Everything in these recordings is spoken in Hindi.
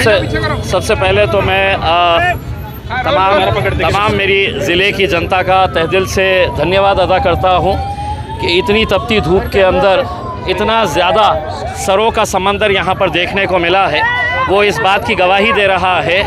सबसे पहले तो मैं तमाम मेरी ज़िले की जनता का तहे दिल से धन्यवाद अदा करता हूँ कि इतनी तपती धूप के अंदर इतना ज़्यादा सरों का समंदर यहाँ पर देखने को मिला है। वो इस बात की गवाही दे रहा है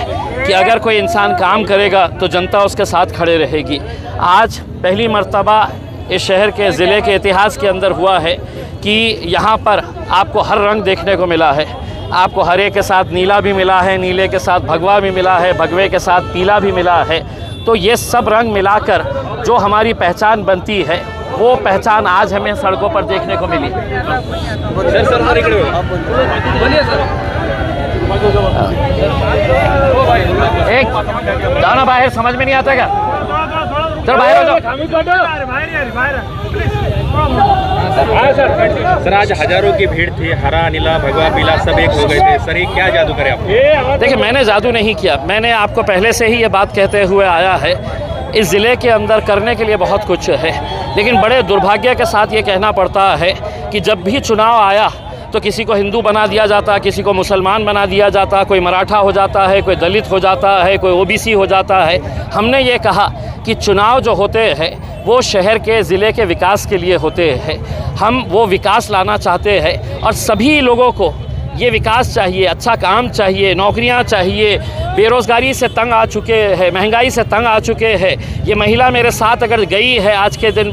कि अगर कोई इंसान काम करेगा तो जनता उसके साथ खड़े रहेगी। आज पहली मर्तबा इस शहर के ज़िले के इतिहास के अंदर हुआ है कि यहाँ पर आपको हर रंग देखने को मिला है। आपको हरे के साथ नीला भी मिला है, नीले के साथ भगवा भी मिला है, भगवे के साथ पीला भी मिला है। तो ये सब रंग मिलाकर जो हमारी पहचान बनती है वो पहचान आज हमें सड़कों पर देखने को मिली। एक जाना बाहर, समझ में नहीं आता क्या? चलो बाहर हो जाओ। सर आज हजारों की भीड़ थी, हरा नीला भगवा पीला सब एक हो गए थे। सर ये क्या जादू करे आप? देखिए मैंने जादू नहीं किया, मैंने आपको पहले से ही ये बात कहते हुए आया है इस ज़िले के अंदर करने के लिए बहुत कुछ है, लेकिन बड़े दुर्भाग्य के साथ ये कहना पड़ता है कि जब भी चुनाव आया तो किसी को हिंदू बना दिया जाता, किसी को मुसलमान बना दिया जाता, कोई मराठा हो जाता है, कोई दलित हो जाता है, कोई ओबीसी हो जाता है। हमने ये कहा कि चुनाव जो होते हैं वो शहर के ज़िले के विकास के लिए होते हैं। हम वो विकास लाना चाहते हैं और सभी लोगों को ये विकास चाहिए, अच्छा काम चाहिए, नौकरियां चाहिए। बेरोज़गारी से तंग आ चुके हैं, महंगाई से तंग आ चुके हैं। ये महिला मेरे साथ अगर गई है आज के दिन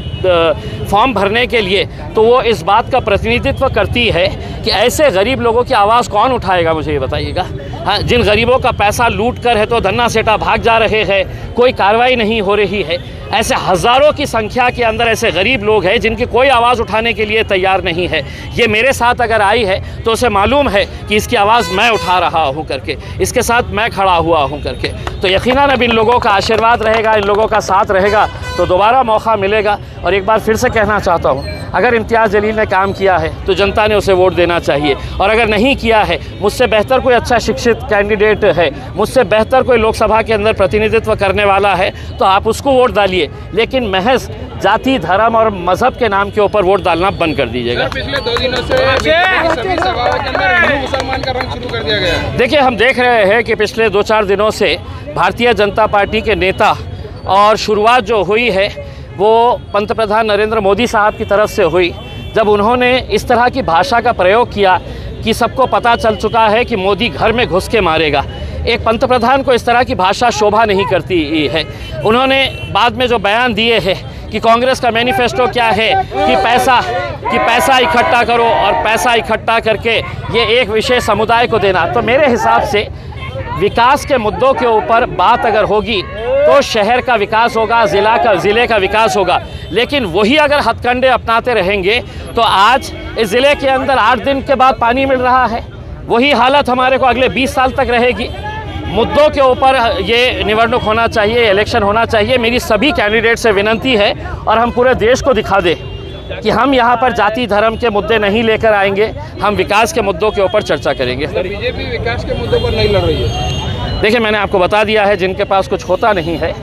फॉर्म भरने के लिए तो वो इस बात का प्रतिनिधित्व करती है कि ऐसे गरीब लोगों की आवाज़ कौन उठाएगा, मुझे ये बताइएगा। हाँ, जिन गरीबों का पैसा लूट कर है तो धन्ना सेठा भाग जा रहे हैं, कोई कार्रवाई नहीं हो रही है। ऐसे हज़ारों की संख्या के अंदर ऐसे गरीब लोग हैं जिनकी कोई आवाज़ उठाने के लिए तैयार नहीं है। ये मेरे साथ अगर आई है तो उसे मालूम है कि इसकी आवाज़ मैं उठा रहा हूँ करके, इसके साथ मैं खड़ा हुआ हूँ करके। तो यकीनन अब इन लोगों का आशीर्वाद रहेगा, इन लोगों का साथ रहेगा तो दोबारा मौका मिलेगा। और एक बार फिर से कहना चाहता हूँ, अगर इम्तियाज़ जलील ने काम किया है तो जनता ने उसे वोट देना चाहिए, और अगर नहीं किया है, मुझसे बेहतर कोई अच्छा शिक्षित कैंडिडेट है, मुझसे बेहतर कोई लोकसभा के अंदर प्रतिनिधित्व करने वाला है तो आप उसको वोट डालिए, लेकिन महज जाति धर्म और मज़हब के नाम के ऊपर वोट डालना बंद कर दीजिएगा। पिछले 2 दिनों से सभी सभाओं के अंदर हिंदू मुसलमान का रंग शुरू कर दिया गया है। देखिए हम देख रहे हैं कि पिछले 2-4 दिनों से भारतीय जनता पार्टी के नेता, और शुरुआत जो हुई है वो पंतप्रधान नरेंद्र मोदी साहब की तरफ से हुई, जब उन्होंने इस तरह की भाषा का प्रयोग किया कि सबको पता चल चुका है कि मोदी घर में घुस के मारेगा। एक पंतप्रधान को इस तरह की भाषा शोभा नहीं करती है। उन्होंने बाद में जो बयान दिए हैं कि कांग्रेस का मैनिफेस्टो क्या है कि पैसा इकट्ठा करो और पैसा इकट्ठा करके ये एक विशेष समुदाय को देना। तो मेरे हिसाब से विकास के मुद्दों के ऊपर बात अगर होगी तो शहर का विकास होगा, ज़िले का विकास होगा। लेकिन वही अगर हथकंडे अपनाते रहेंगे तो आज इस ज़िले के अंदर 8 दिन के बाद पानी मिल रहा है, वही हालत हमारे को अगले 20 साल तक रहेगी। मुद्दों के ऊपर ये निवडणूक होना चाहिए, इलेक्शन होना चाहिए। मेरी सभी कैंडिडेट से विनती है और हम पूरे देश को दिखा दें कि हम यहाँ पर जाति धर्म के मुद्दे नहीं लेकर आएंगे, हम विकास के मुद्दों के ऊपर चर्चा करेंगे। बीजेपी विकास के मुद्दों पर नहीं लड़ रही है। देखिए मैंने आपको बता दिया है, जिनके पास कुछ होता नहीं है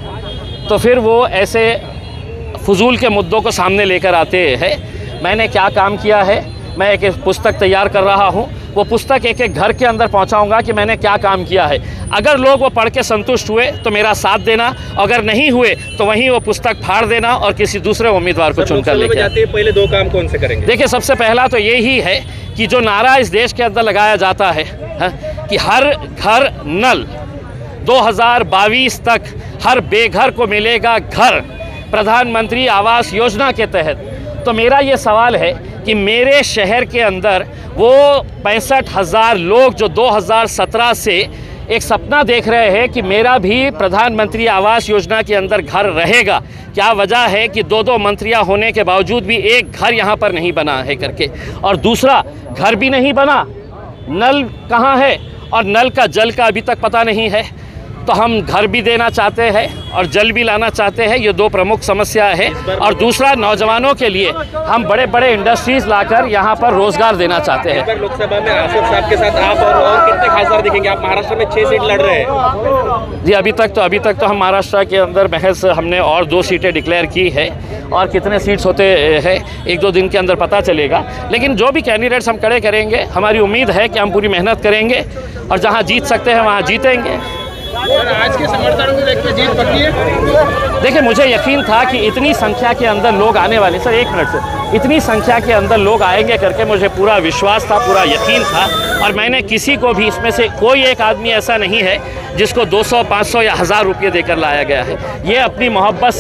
तो फिर वो ऐसे फजूल के मुद्दों को सामने लेकर आते हैं। मैंने क्या काम किया है, मैं एक पुस्तक तैयार कर रहा हूँ, वो पुस्तक एक एक घर के अंदर पहुँचाऊँगा कि मैंने क्या काम किया है। अगर लोग वो पढ़ के संतुष्ट हुए तो मेरा साथ देना, अगर नहीं हुए तो वहीं वो पुस्तक फाड़ देना और किसी दूसरे उम्मीदवार को चुनकर लेके आए। पहले 2 काम कौन से करेंगे? देखिए सबसे पहला तो यही है कि जो नारा इस देश के अंदर लगाया जाता है कि हर घर नल, 2022 तक हर बेघर को मिलेगा घर, प्रधानमंत्री आवास योजना के तहत। तो मेरा ये सवाल है कि मेरे शहर के अंदर वो 65,000 लोग जो 2017 से एक सपना देख रहे हैं कि मेरा भी प्रधानमंत्री आवास योजना के अंदर घर रहेगा, क्या वजह है कि 2-2 मंत्रियां होने के बावजूद भी एक घर यहाँ पर नहीं बना है करके। और दूसरा, घर भी नहीं बना, नल कहाँ है और नल का जल का अभी तक पता नहीं है। तो हम घर भी देना चाहते हैं और जल भी लाना चाहते हैं, ये 2 प्रमुख समस्या है। और दूसरा, नौजवानों के लिए हम बड़े बड़े इंडस्ट्रीज़ लाकर यहाँ पर रोज़गार देना चाहते हैं। लोकसभा में आसिफ साहब के साथ आप और कितने खासदार दिखेंगे? आप महाराष्ट्र में 6 सीट लड़ रहे हैं। जी अभी तक तो हम महाराष्ट्र के अंदर महज हमने और 2 सीटें डिक्लेयर की है। और कितने सीट्स होते हैं 1-2 दिन के अंदर पता चलेगा। लेकिन जो भी कैंडिडेट्स हम खड़े करेंगे, हमारी उम्मीद है कि हम पूरी मेहनत करेंगे और जहाँ जीत सकते हैं वहाँ जीतेंगे। आज के समर्थन को देख के जीत पक्की है? देखिए, मुझे यकीन था कि इतनी संख्या के अंदर लोग आने वाले, सर 1 मिनट से, इतनी संख्या के अंदर लोग आएंगे करके मुझे पूरा विश्वास था, पूरा यकीन था। और मैंने किसी को भी, इसमें से कोई एक आदमी ऐसा नहीं है जिसको 200, 500 या 1000 रुपये देकर लाया गया है। ये अपनी मोहब्बत